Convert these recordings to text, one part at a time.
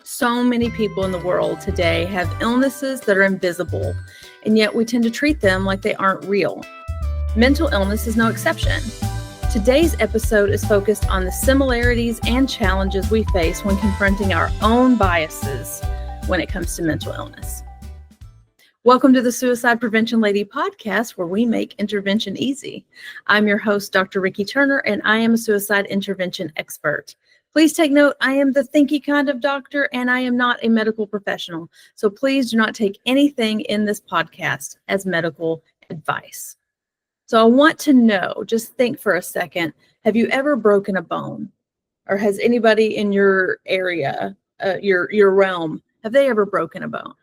So many people in the world today have illnesses that are invisible, and yet we tend to treat them like they aren't real. Mental illness is no exception. Today's episode is focused on the similarities and challenges we face when confronting our own biases when it comes to mental illness. Welcome to the Suicide Prevention Lady podcast, where we make intervention easy. I'm your host, Dr. Ricky Turner, and I am a suicide intervention expert. Please take note, I am the thinky kind of doctor, and I am not a medical professional. So please do not take anything in this podcast as medical advice. So I want to know, just think for a second, have you ever broken a bone? Or has anybody in your area, your realm, have they ever broken a bone?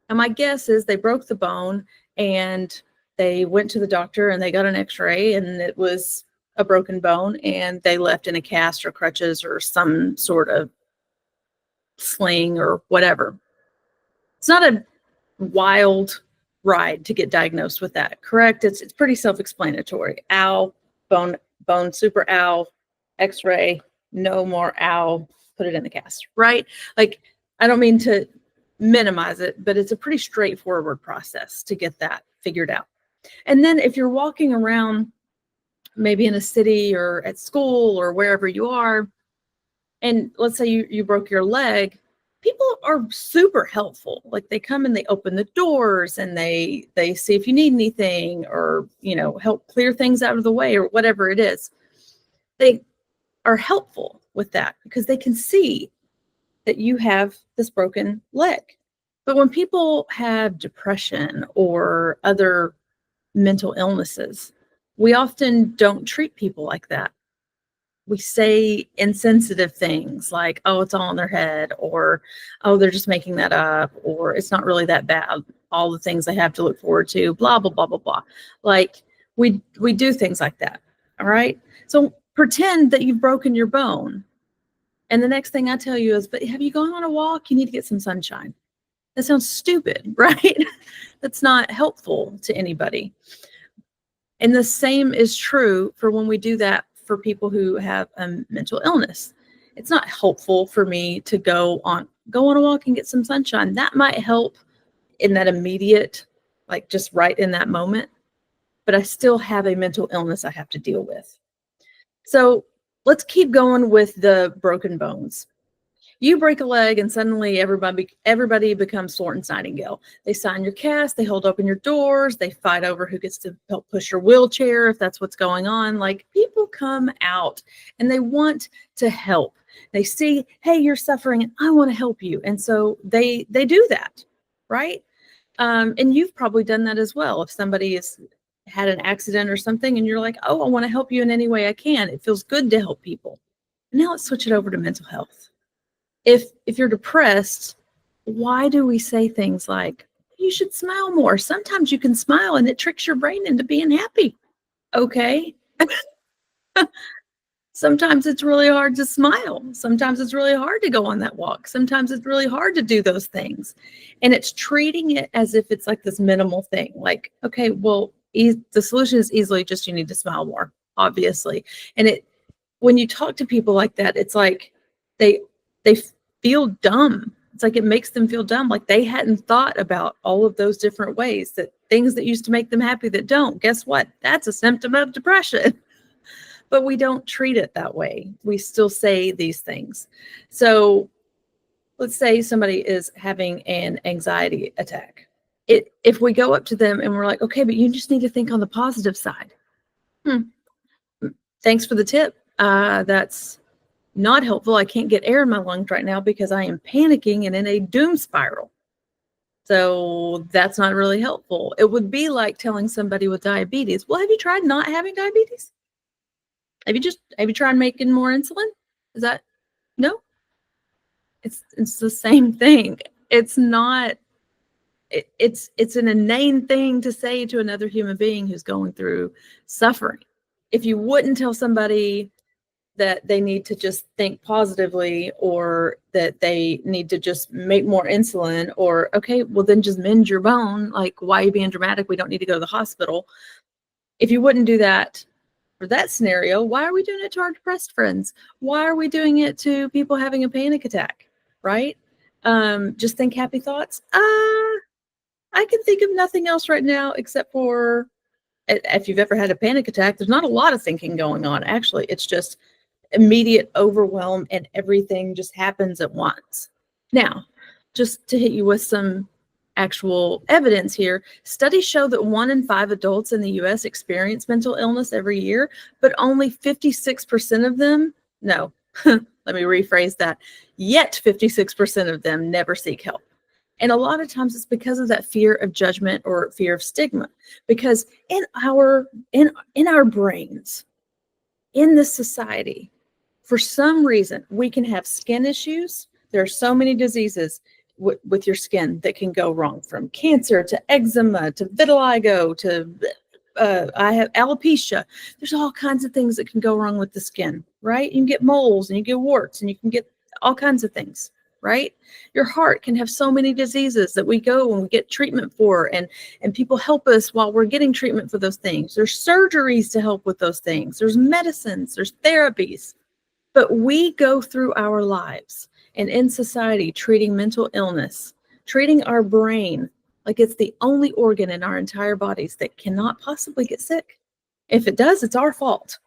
And my guess is they broke the bone and they went to the doctor and they got an x-ray and it was a broken bone and they left in a cast or crutches or some sort of sling or whatever. It's not a wild ride to get diagnosed with that, correct? It's pretty self-explanatory. Ow, bone, super ow, x-ray, no more ow, put it in the cast, right? Like, I don't mean to minimize it, but it's a pretty straightforward process to get that figured out. And then if you're walking around maybe in a city or at school or wherever you are, and let's say you broke your leg, people are super helpful. Like, they come and they open the doors and they see if you need anything or, help clear things out of the way or whatever it is. They are helpful with that because they can see that you have this broken leg. But when people have depression or other mental illnesses, we often don't treat people like that. We say insensitive things like, oh, it's all in their head, or, oh, they're just making that up, or it's not really that bad. All the things they have to look forward to, blah, blah, blah, blah, blah. Like, we do things like that. All right. So pretend that you've broken your bone. And the next thing I tell you is, but have you gone on a walk? You need to get some sunshine. That sounds stupid, right? That's not helpful to anybody. And the same is true for when we do that for people who have a mental illness. It's not helpful for me to go on a walk and get some sunshine. That might help in that immediate, like just right in that moment, but I still have a mental illness I have to deal with. So let's keep going with the broken bones. You break a leg and suddenly everybody becomes Florence Nightingale. They sign your cast, they hold open your doors, they fight over who gets to help push your wheelchair if that's what's going on. Like, people come out and they want to help. They see, hey, you're suffering and I want to help you. And so they do that, right? And you've probably done that as well. If somebody has had an accident or something and you're like, oh, I want to help you in any way I can. It feels good to help people. Now let's switch it over to mental health. If you're depressed, why do we say things like, you should smile more? Sometimes you can smile and it tricks your brain into being happy. Okay. Sometimes it's really hard to smile. Sometimes it's really hard to go on that walk. Sometimes it's really hard to do those things. And it's treating it as if it's like this minimal thing. Like, okay, well, the solution is easily just you need to smile more, obviously. And when you talk to people like that, it's like they feel dumb. It's like it makes them feel dumb. Like they hadn't thought about all of those different ways, that things that used to make them happy that don't. Guess what? That's a symptom of depression. But we don't treat it that way. We still say these things. So let's say somebody is having an anxiety attack. If we go up to them and we're like, okay, but you just need to think on the positive side. Thanks for the tip. That's not helpful. I can't get air in my lungs right now because I am panicking and in a doom spiral. So that's not really helpful. It would be like telling somebody with diabetes, well, have you tried not having diabetes? Have you tried making more insulin? Is that, no? It's the same thing. It's not, it's an inane thing to say to another human being who's going through suffering. If you wouldn't tell somebody that they need to just think positively, or that they need to just make more insulin, or, okay, well then just mend your bone. Like, why are you being dramatic? We don't need to go to the hospital. If you wouldn't do that for that scenario, why are we doing it to our depressed friends? Why are we doing it to people having a panic attack? right? Just think happy thoughts. I can think of nothing else right now except for if you've ever had a panic attack, there's not a lot of thinking going on. Actually, it's just immediate overwhelm and everything just happens at once. Now, just to hit you with some actual evidence here, studies show that 1 in 5 adults in the US experience mental illness every year, but only 56% of them, no, let me rephrase that, yet 56% of them never seek help. And a lot of times it's because of that fear of judgment or fear of stigma. Because in our brains, in this society, for some reason, we can have skin issues. There are so many diseases with your skin that can go wrong, from cancer to eczema to vitiligo to I have alopecia. There's all kinds of things that can go wrong with the skin, right? You can get moles and you get warts and you can get all kinds of things, right? Your heart can have so many diseases that we go and we get treatment for, and people help us while we're getting treatment for those things. There's surgeries to help with those things. There's medicines, there's therapies. But we go through our lives and in society treating mental illness, treating our brain like it's the only organ in our entire bodies that cannot possibly get sick. If it does, it's our fault.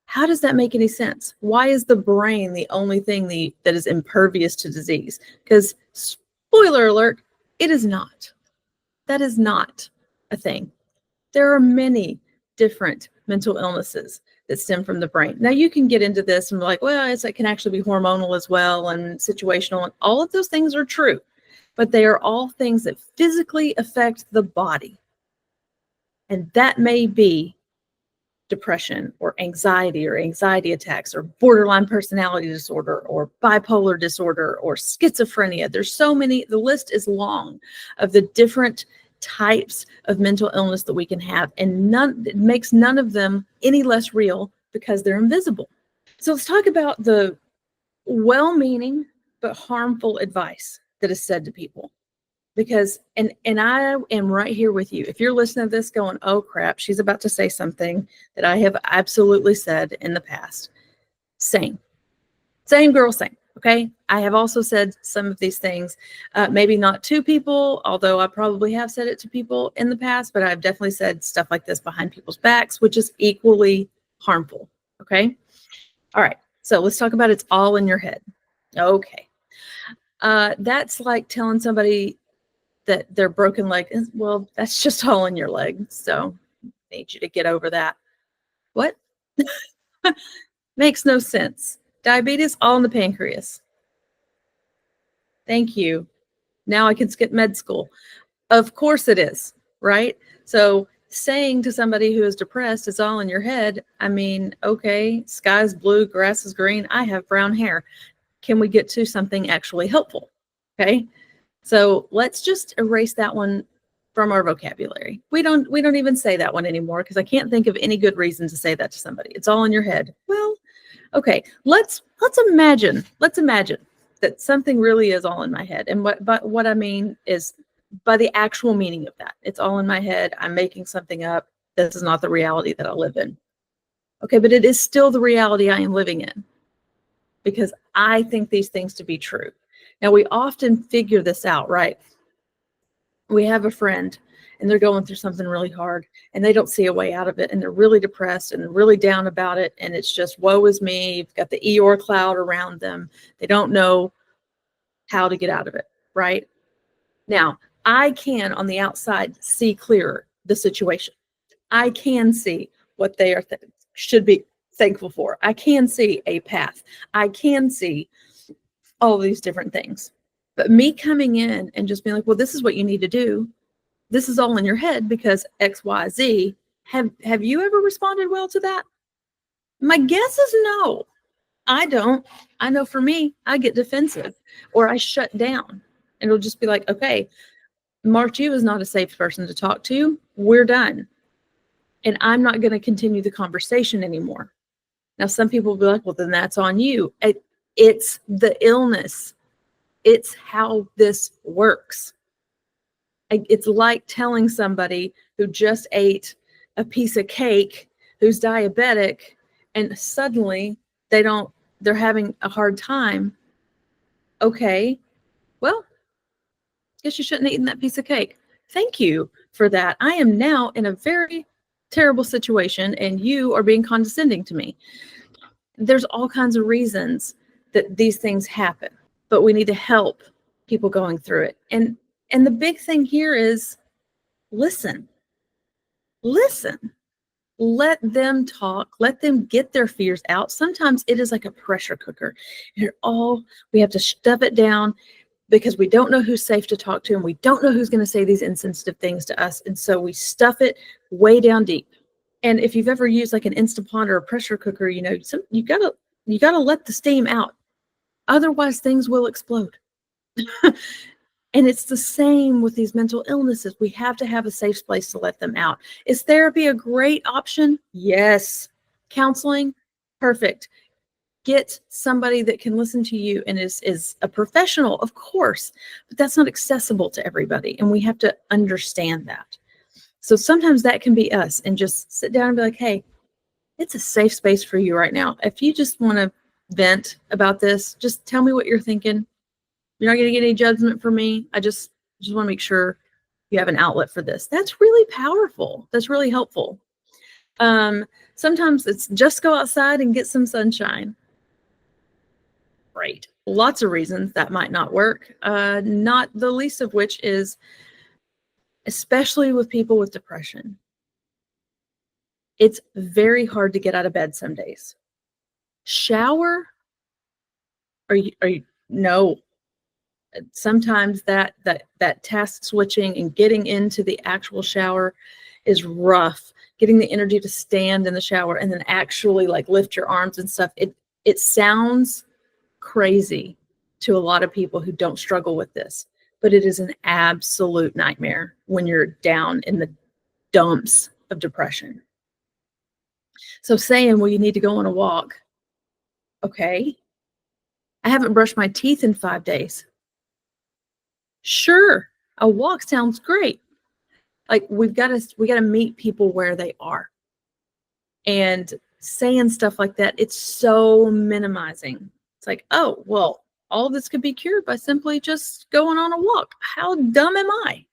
How does that make any sense? Why is the brain the only thing that is impervious to disease? Because, spoiler alert, it is not. That is not a thing. There are many different mental illnesses that stem from the brain. Now, you can get into this and be like, well, it can actually be hormonal as well and situational. And all of those things are true, but they are all things that physically affect the body. And that may be depression or anxiety attacks or borderline personality disorder or bipolar disorder or schizophrenia. There's so many, the list is long of the different types of mental illness that we can have, and it makes none of them any less real because they're invisible. So let's talk about the well-meaning but harmful advice that is said to people. Because, and I am right here with you. If you're listening to this going, oh crap, she's about to say something that I have absolutely said in the past. Same girl, same. Okay. I have also said some of these things, maybe not to people, although I probably have said it to people in the past, but I've definitely said stuff like this behind people's backs, which is equally harmful. Okay. All right. So let's talk about it's all in your head. Okay. That's like telling somebody that their broken leg is, well, that's just all in your leg. So I need you to get over that. What? Makes no sense. Diabetes, all in the pancreas. Thank you. Now I can skip med school. Of course it is, right? So saying to somebody who is depressed, it's all in your head. I mean, okay, sky's blue, grass is green. I have brown hair. Can we get to something actually helpful? Okay. So let's just erase that one from our vocabulary. We don't even say that one anymore because I can't think of any good reason to say that to somebody. It's all in your head. Well, okay, let's imagine that something really is all in my head. And what I mean is by the actual meaning of that. It's all in my head. I'm making something up. This is not the reality that I live in. Okay, but it is still the reality I am living in because I think these things to be true. Now, we often figure this out, right? We have a friend and they're going through something really hard and they don't see a way out of it and they're really depressed and really down about it. And it's just, woe is me. You've got the Eeyore cloud around them. They don't know how to get out of it, right? Now, I can, on the outside, see clearer the situation. I can see what they should be thankful for. I can see a path. I can see all these different things. But me coming in and just being like, well, this is what you need to do. This is all in your head because X, Y, Z. Have you ever responded well to that? My guess is no. I don't. I know for me, I get defensive or I shut down. And it'll just be like, okay, Mark, you is not a safe person to talk to. We're done. And I'm not going to continue the conversation anymore. Now, some people will be like, well, then that's on you. It's the illness. It's how this works. It's like telling somebody who just ate a piece of cake, who's diabetic, and suddenly they're having a hard time. Okay, Well, guess you shouldn't have eaten that piece of cake. Thank you for that. I am now in a very terrible situation and you are being condescending to me. There's all kinds of reasons that these things happen, but we need to help people going through it. And the big thing here is listen. Listen. Let them talk. Let them get their fears out. Sometimes it is like a pressure cooker. We have to stuff it down because we don't know who's safe to talk to and we don't know who's going to say these insensitive things to us. And so we stuff it way down deep. And if you've ever used like an Instapot or a pressure cooker, you gotta let the steam out. Otherwise things will explode. And it's the same with these mental illnesses. We have to have a safe place to let them out. Is therapy a great option? Yes. Counseling? Perfect. Get somebody that can listen to you and is a professional, of course, but that's not accessible to everybody. And we have to understand that. So sometimes that can be us and just sit down and be like, hey, it's a safe space for you right now. If you just want to vent about this, just tell me what you're thinking. You're not going to get any judgment from me. I just want to make sure you have an outlet for this. That's really powerful. That's really helpful. Sometimes it's just go outside and get some sunshine. Great. Lots of reasons that might not work. Not the least of which is, especially with people with depression, it's very hard to get out of bed some days. Shower? No. Sometimes that task switching and getting into the actual shower is rough. Getting the energy to stand in the shower and then actually like lift your arms and stuff. It sounds crazy to a lot of people who don't struggle with this, but it is an absolute nightmare when you're down in the dumps of depression. So saying, well, you need to go on a walk. Okay. I haven't brushed my teeth in 5 days. Sure, a walk sounds great. Like we got to meet people where they are. And saying stuff like that, it's so minimizing. It's like, oh, well, all of this could be cured by simply just going on a walk. How dumb am I?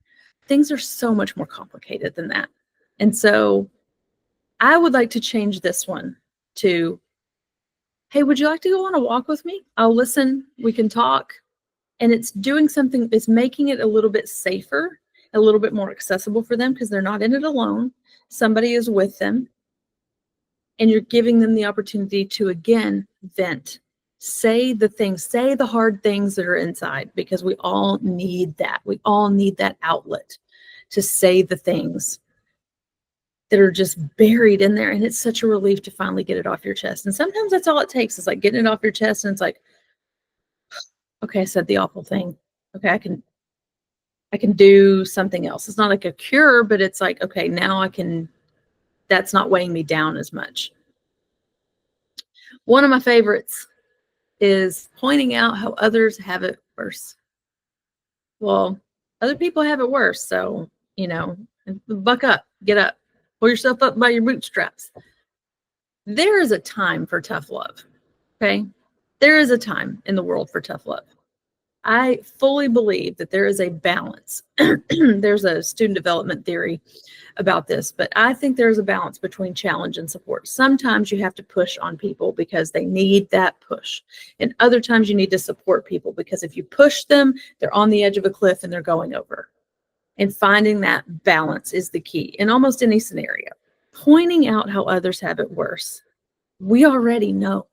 Things are so much more complicated than that. And so I would like to change this one to, hey, would you like to go on a walk with me? I'll listen. We can talk. And it's doing something, it's making it a little bit safer, a little bit more accessible for them because they're not in it alone. Somebody is with them. And you're giving them the opportunity to, again, vent. Say the hard things that are inside, because we all need that. We all need that outlet to say the things that are just buried in there. And it's such a relief to finally get it off your chest. And sometimes that's all it takes, is like getting it off your chest. And it's like, okay, I said the awful thing. Okay, I can do something else. It's not like a cure, but it's like, okay, now that's not weighing me down as much. One of my favorites is pointing out how others have it worse. Well, other people have it worse. So, buck up, get up, pull yourself up by your bootstraps. There is a time for tough love. Okay. There is a time in the world for tough love. I fully believe that there is a balance. There's a student development theory about this, but I think there's a balance between challenge and support. Sometimes you have to push on people because they need that push. And other times you need to support people because if you push them, they're on the edge of a cliff and they're going over. And finding that balance is the key in almost any scenario. Pointing out how others have it worse. We already know.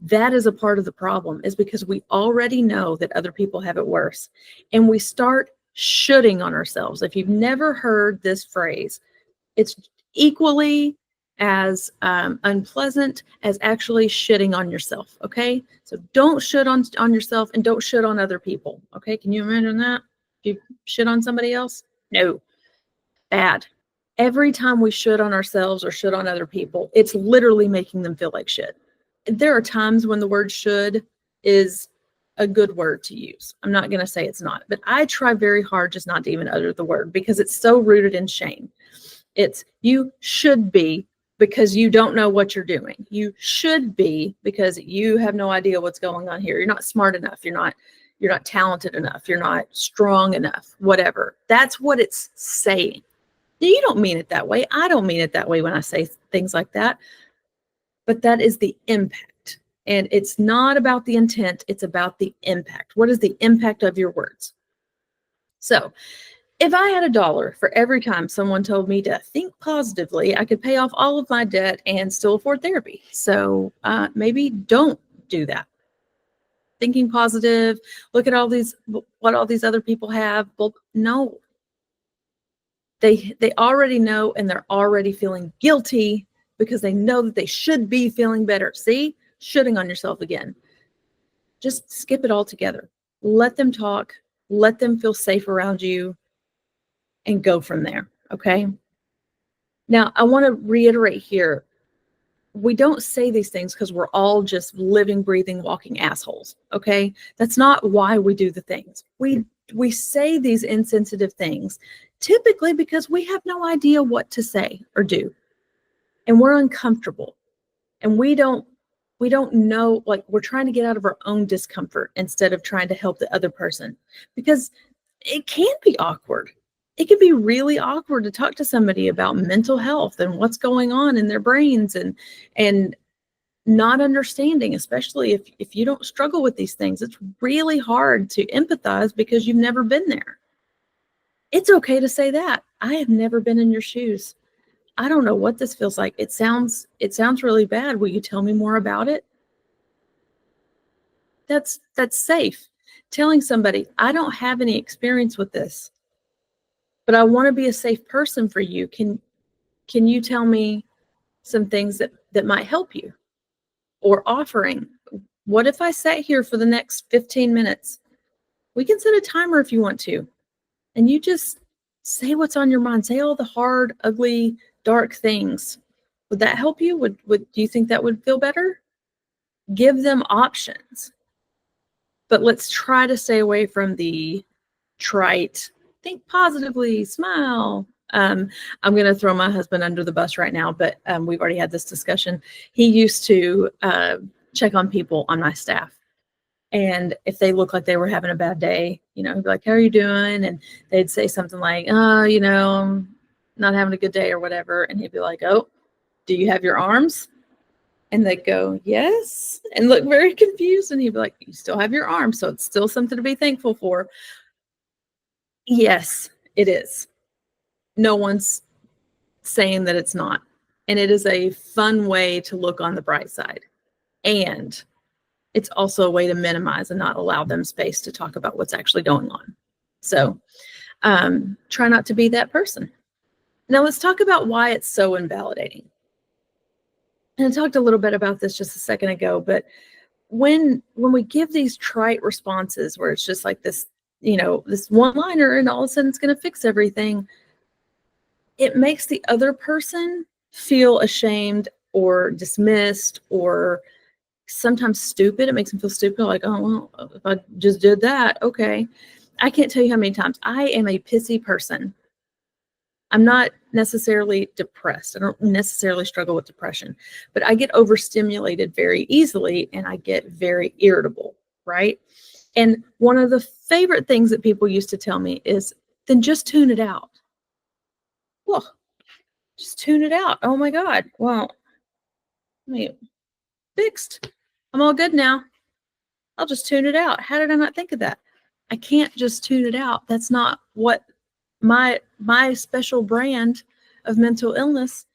That is a part of the problem, is because we already know that other people have it worse. And we start shoulding on ourselves. If you've never heard this phrase, it's equally as unpleasant as actually shitting on yourself. Okay. So don't shit on yourself and don't shit on other people. Okay. Can you imagine that? If you shit on somebody else? No. Bad. Every time we shit on ourselves or shit on other people, it's literally making them feel like shit. There are times when the word should is a good word to use. I'm not going to say it's not, but I try very hard just not to even utter the word because it's so rooted in shame. It's you should be because you don't know what you're doing. You should be because you have no idea what's going on here. You're not smart enough. You're you're not talented enough, you're not strong enough, whatever. That's what it's saying. You don't mean it that way. I don't mean it that way when I say things like that. But that is the impact. And it's not about the intent, it's about the impact. What is the impact of your words? So if I had $1 for every time someone told me to think positively, I could pay off all of my debt and still afford therapy. So maybe don't do that. Thinking positive, look at what all these other people have. Well, no, they already know, and they're already feeling guilty because they know that they should be feeling better. See, shooting on yourself again. Just skip it all together. Let them talk, let them feel safe around you, and go from there. Okay. Now, I want to reiterate here, we don't say these things because we're all just living, breathing, walking assholes. Okay. That's not why we do the things. We say these insensitive things typically because we have no idea what to say or do. And we're uncomfortable. And we don't know, like, we're trying to get out of our own discomfort instead of trying to help the other person, because it can be awkward. It can be really awkward to talk to somebody about mental health and what's going on in their brains, and not understanding, especially if you don't struggle with these things. It's really hard to empathize because you've never been there. It's okay to say that. I have never been in your shoes. I don't know what this feels like. It sounds really bad. Will you tell me more about it? That's safe. Telling somebody, I don't have any experience with this, but I want to be a safe person for you. Can you tell me some things that might help you? Or offering, what if I sat here for the next 15 minutes? We can set a timer if you want to. And you just say what's on your mind. Say all the hard, ugly, dark things. Would that help you? Do you think that would feel better? Give them options. But let's try to stay away from the trite, think positively, smile. I'm going to throw my husband under the bus right now, but we've already had this discussion. He used to check on people on my staff. And if they look like they were having a bad day, he'd be like, how are you doing? And they'd say something like, oh, I'm not having a good day or whatever. And he'd be like, oh, do you have your arms? And they'd go, yes, and look very confused. And he'd be like, you still have your arms, so it's still something to be thankful for. Yes, it is. No one's saying that it's not. And it is a fun way to look on the bright side. And it's also a way to minimize and not allow them space to talk about what's actually going on. So try not to be that person. Now let's talk about why it's so invalidating. And I talked a little bit about this just a second ago, but when we give these trite responses where it's just like this, this one-liner and all of a sudden it's going to fix everything, it makes the other person feel ashamed or dismissed or sometimes stupid. It makes them feel stupid, like, oh, well, if I just did that, okay. I can't tell you how many times I am a pissy person. I'm not necessarily depressed. I don't necessarily struggle with depression, but I get overstimulated very easily and I get very irritable, right? And one of the favorite things that people used to tell me is, then just tune it out. Well, just tune it out. Oh my God. Well, fixed. I'm all good now. I'll just tune it out. How did I not think of that? I can't just tune it out. That's not what my special brand of mental illness,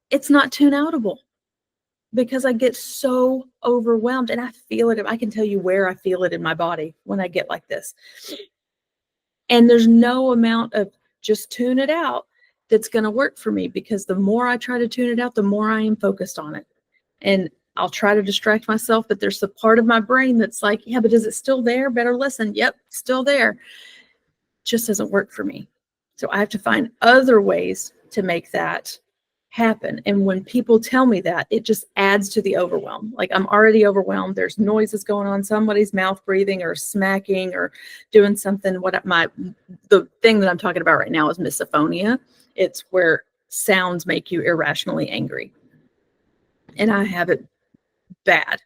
it's not tune outable, because I get so overwhelmed and I feel it. I can tell you where I feel it in my body when I get like this. And there's no amount of just tune it out that's going to work for me, because the more I try to tune it out, the more I am focused on it. And I'll try to distract myself, but there's a part of my brain that's like, yeah, but is it still there? Better listen. Yep, still there. Just doesn't work for me. So I have to find other ways to make that happen. And when people tell me that, it just adds to the overwhelm. Like, I'm already overwhelmed. There's noises going on. Somebody's mouth breathing or smacking or doing something. The thing that I'm talking about right now is misophonia. It's where sounds make you irrationally angry. And I have it bad.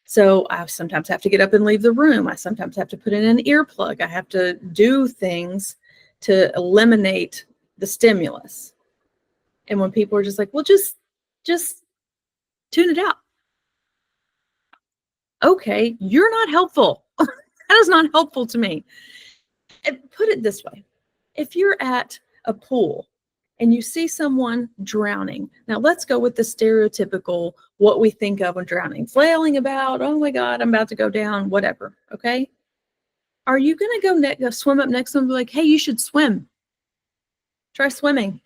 So I sometimes have to get up and leave the room. I sometimes have to put in an earplug. I have to do things to eliminate the stimulus. And when people are just like, well, just tune it out. Okay, you're not helpful. That is not helpful to me. And put it this way. If you're at a pool and you see someone drowning, now let's go with the stereotypical what we think of when drowning, flailing about, oh my God, I'm about to go down, whatever. Okay. Are you going to go swim up next to them and be like, hey, you should swim? Try swimming.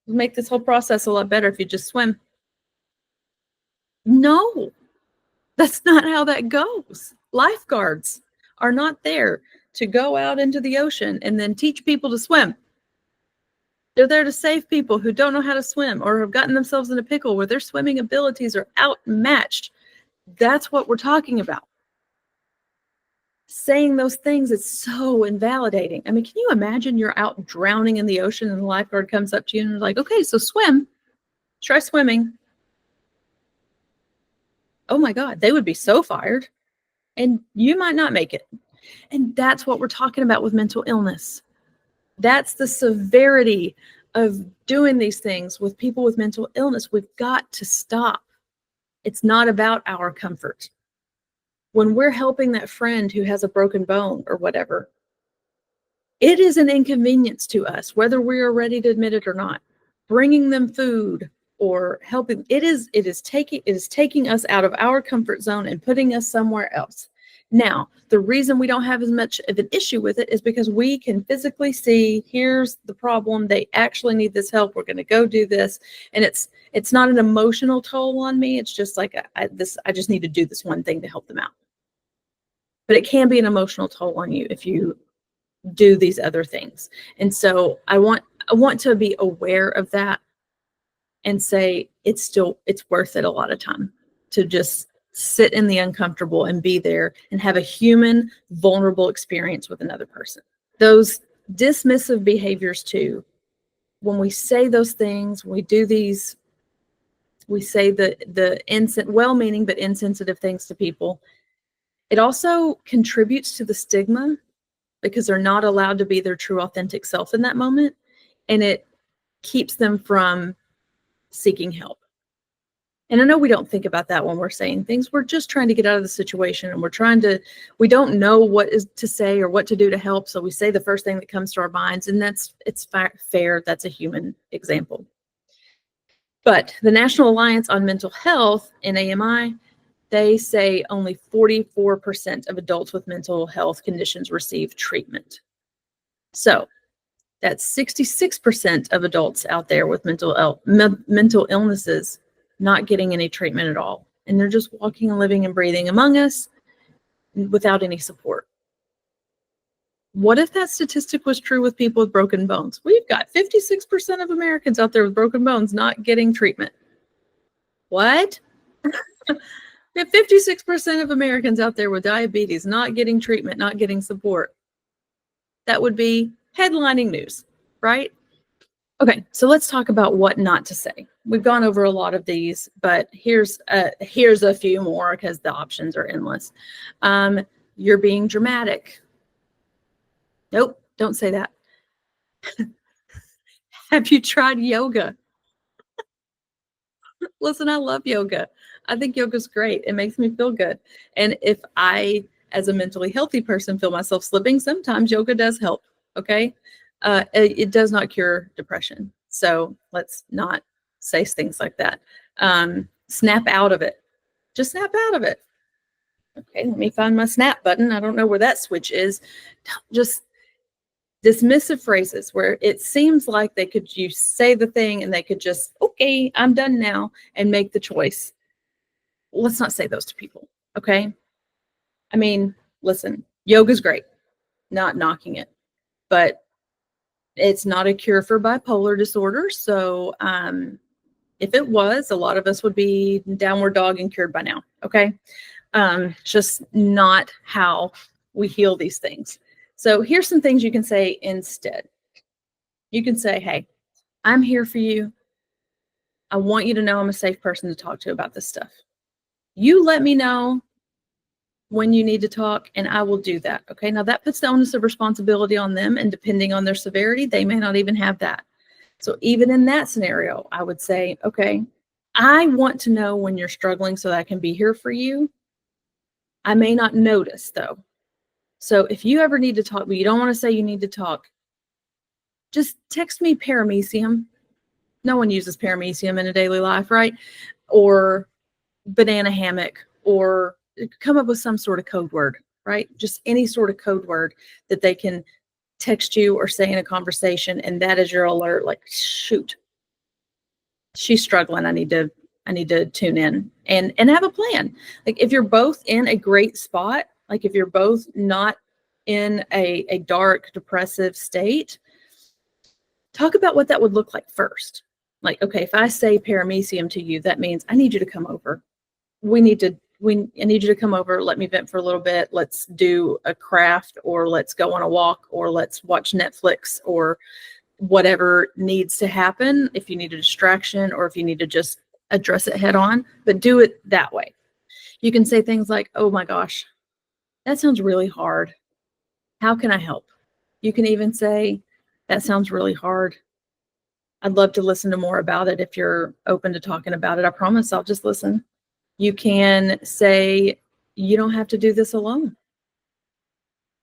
It'll make this whole process a lot better if you just swim. No, that's not how that goes. Lifeguards are not there to go out into the ocean and then teach people to swim. They're there to save people who don't know how to swim or have gotten themselves in a pickle where their swimming abilities are outmatched. That's what we're talking about. Saying those things is so invalidating. I mean, can you imagine you're out drowning in the ocean and the lifeguard comes up to you and is like, okay, so swim. Try swimming. Oh my God, they would be so fired. And you might not make it. And that's what we're talking about with mental illness. That's the severity of doing these things with people with mental illness. We've got to stop. It's not about our comfort. When we're helping that friend who has a broken bone or whatever, it is an inconvenience to us, whether we are ready to admit it or not. Bringing them food or helping, it is taking us out of our comfort zone and putting us somewhere else. Now, the reason we don't have as much of an issue with it is because we can physically see, here's the problem. They actually need this help. We're going to go do this. And it's not an emotional toll on me. It's just like, I just need to do this one thing to help them out. But it can be an emotional toll on you if you do these other things. And so I want to be aware of that and say it's worth it a lot of time to just sit in the uncomfortable and be there and have a human, vulnerable experience with another person. Those dismissive behaviors too, when we say those things, we do these, we say the well-meaning but insensitive things to people, it also contributes to the stigma because they're not allowed to be their true authentic self in that moment. And it keeps them from seeking help. And I know we don't think about that when we're saying things. We're just trying to get out of the situation and we don't know what is to say or what to do to help. So we say the first thing that comes to our minds, and it's fair. That's a human example. But the National Alliance on Mental Health, NAMI, they say only 44% of adults with mental health conditions receive treatment. So that's 66% of adults out there with mental illnesses not getting any treatment at all. And they're just walking and living and breathing among us without any support. What if that statistic was true with people with broken bones? We've got 56% of Americans out there with broken bones not getting treatment. What? We have 56% of Americans out there with diabetes not getting treatment, not getting support. That would be headlining news, right? Okay, so let's talk about what not to say. We've gone over a lot of these, but here's a few more because the options are endless. You're being dramatic. Nope, don't say that. Have you tried yoga? Listen, I love yoga. I think yoga's great. It makes me feel good. And if I, as a mentally healthy person, feel myself slipping, sometimes yoga does help. Okay. It does not cure depression. So let's not say things like that. Snap out of it. Just snap out of it. Okay, let me find my snap button. I don't know where that switch is. Just dismissive phrases where it seems like you say the thing and they could just, okay, I'm done now, and make the choice. Let's not say those to people. Okay. I mean, listen, yoga's great, not knocking it, but it's not a cure for bipolar disorder. So if it was, a lot of us would be downward dog and cured by now. Okay. Just not how we heal these things. So here's some things you can say instead. You can say, hey, I'm here for you. I want you to know I'm a safe person to talk to about this stuff. You let me know when you need to talk, and I will do that. Okay. Now that puts the onus of responsibility on them, and depending on their severity, they may not even have that. So even in that scenario, I would say, okay, I want to know when you're struggling so that I can be here for you. I may not notice though. So if you ever need to talk, but you don't want to say you need to talk, just text me paramecium. No one uses paramecium in a daily life, right? Or banana hammock, or come up with some sort of code word, right? Just any sort of code word that they can text you or say in a conversation. And that is your alert. Like, shoot, she's struggling. I need to tune in and have a plan. Like if you're both in a great spot, like if you're both not in a dark, depressive state, talk about what that would look like first. Like, okay, if I say paramecium to you, that means I need you to come over. I need you to come over. Let me vent for a little bit. Let's do a craft, or let's go on a walk, or let's watch Netflix, or whatever needs to happen. If you need a distraction, or if you need to just address it head on, but do it that way. You can say things like, oh my gosh, that sounds really hard. How can I help? You can even say, that sounds really hard. I'd love to listen to more about it if you're open to talking about it. I promise I'll just listen. You can say, you don't have to do this alone.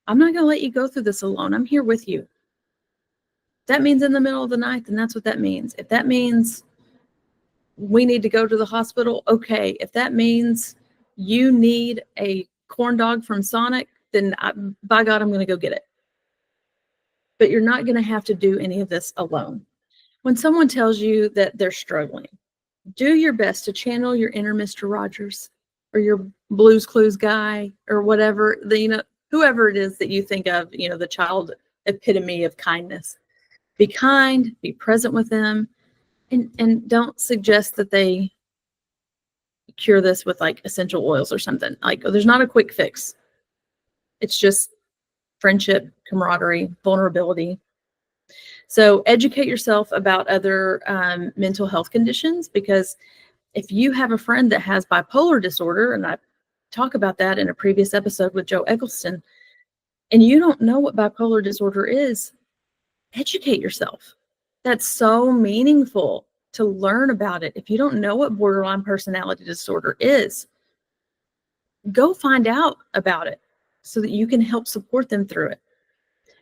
I'm not going to let you go through this alone. I'm here with you. That means in the middle of the night, then that's what that means. If that means we need to go to the hospital, okay. If that means you need a corn dog from Sonic, then by God, I'm going to go get it. But you're not going to have to do any of this alone. When someone tells you that they're struggling, do your best to channel your inner Mr. Rogers, or your Blue's Clues guy, or whatever, whoever it is that you think of, the child epitome of kindness. Be kind, be present with them, and don't suggest that they cure this with like essential oils or something. Like, there's not a quick fix. It's just friendship, camaraderie, vulnerability. So educate yourself about other mental health conditions, because if you have a friend that has bipolar disorder, and I talk about that in a previous episode with Joe Eggleston, and you don't know what bipolar disorder is, educate yourself. That's so meaningful to learn about it. If you don't know what borderline personality disorder is, go find out about it so that you can help support them through it.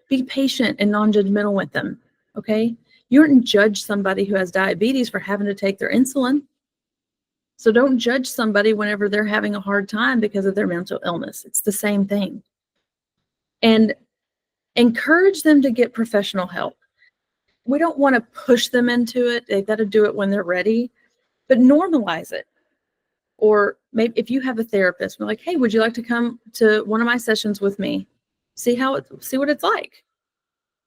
Be patient and non-judgmental with them, okay? You don't judge somebody who has diabetes for having to take their insulin. So don't judge somebody whenever they're having a hard time because of their mental illness. It's the same thing. And encourage them to get professional help. We don't want to push them into it. They've got to do it when they're ready, but normalize it. Or maybe if you have a therapist, we're like, hey, would you like to come to one of my sessions with me? See what it's like.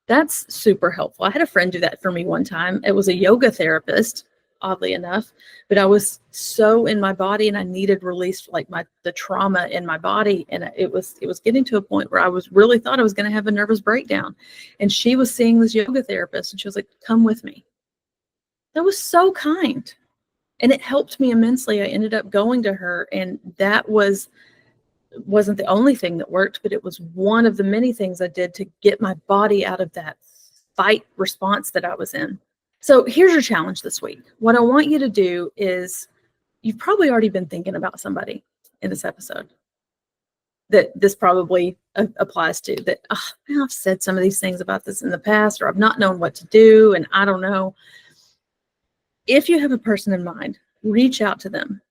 That's super helpful. I had a friend do that for me one time. It was a yoga therapist, oddly enough, but I was so in my body and I needed release, like the trauma in my body. And it was getting to a point where I really thought I was going to have a nervous breakdown. And she was seeing this yoga therapist and she was like, come with me. That was so kind. And it helped me immensely. I ended up going to her, and that wasn't the only thing that worked, but it was one of the many things I did to get my body out of that fight response that I was in. So here's your challenge this week. What I want you to do is, you've probably already been thinking about somebody in this episode that this probably applies to, that I've said some of these things about this in the past, or I've not known what to do, and I don't know. If you have a person in mind, reach out to them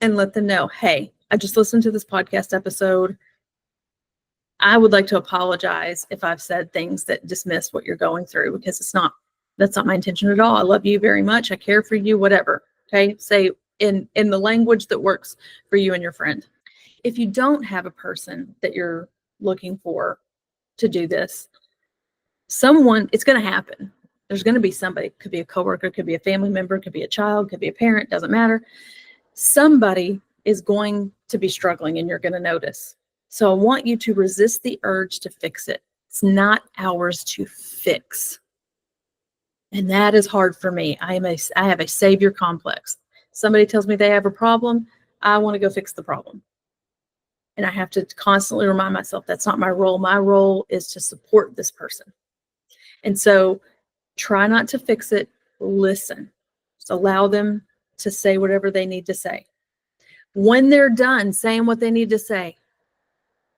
and let them know, hey, I just listened to this podcast episode. I would like to apologize if I've said things that dismiss what you're going through, because that's not my intention at all. I love you very much. I care for you, whatever. Okay. Say in the language that works for you and your friend. If you don't have a person that you're looking for to do this, it's going to happen. There's going to be somebody. It could be a coworker, could be a family member, could be a child, could be a parent, doesn't matter. Somebody is going to be struggling and you're going to notice. So I want you to resist the urge to fix it. It's not ours to fix. And that is hard for me. I have a savior complex. Somebody tells me they have a problem. I want to go fix the problem. And I have to constantly remind myself that's not my role. My role is to support this person. And so try not to fix it. Listen. Just allow them to say whatever they need to say. When they're done saying what they need to say,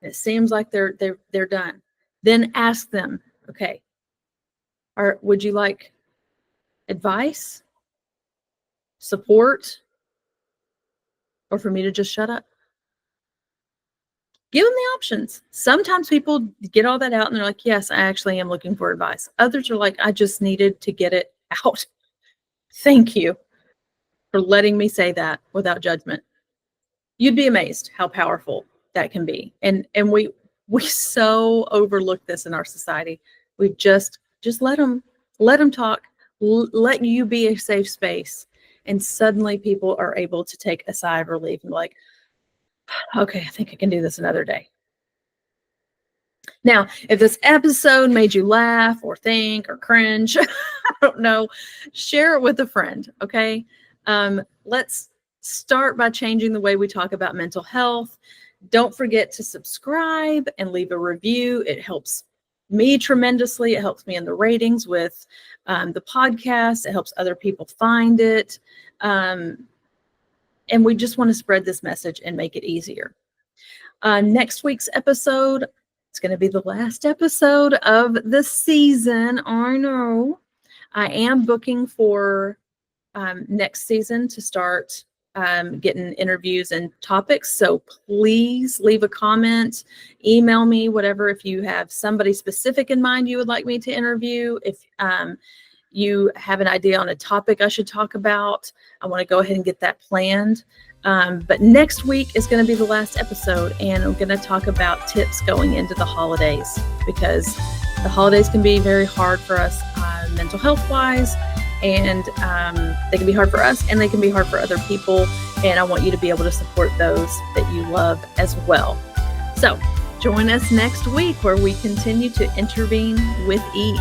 it seems like they're done, then ask them, okay, would you like advice, support, or for me to just shut up? Give them the options. Sometimes people get all that out and they're like, yes, I actually am looking for advice. Others are like, I just needed to get it out. Thank you for letting me say that without judgment. You'd be amazed how powerful that can be. And we so overlook this in our society. We just let them talk, let you be a safe space. And suddenly people are able to take a sigh of relief and be like, okay, I think I can do this another day. Now, if this episode made you laugh or think or cringe, I don't know, share it with a friend, okay? Let's start by changing the way we talk about mental health. Don't forget to subscribe and leave a review. It helps me tremendously. It helps me in the ratings with the podcast. It helps other people find it. And we just want to spread this message and make it easier. Next week's episode, it's going to be the last episode of the season. I know. I am booking for next season to start getting interviews and topics. So please leave a comment, email me, whatever. If you have somebody specific in mind you would like me to interview, if you have an idea on a topic I should talk about, I want to go ahead and get that planned. But next week is going to be the last episode, and I'm going to talk about tips going into the holidays, because the holidays can be very hard for us mental health wise, and they can be hard for us and they can be hard for other people. And I want you to be able to support those that you love as well. So join us next week where we continue to intervene with ease.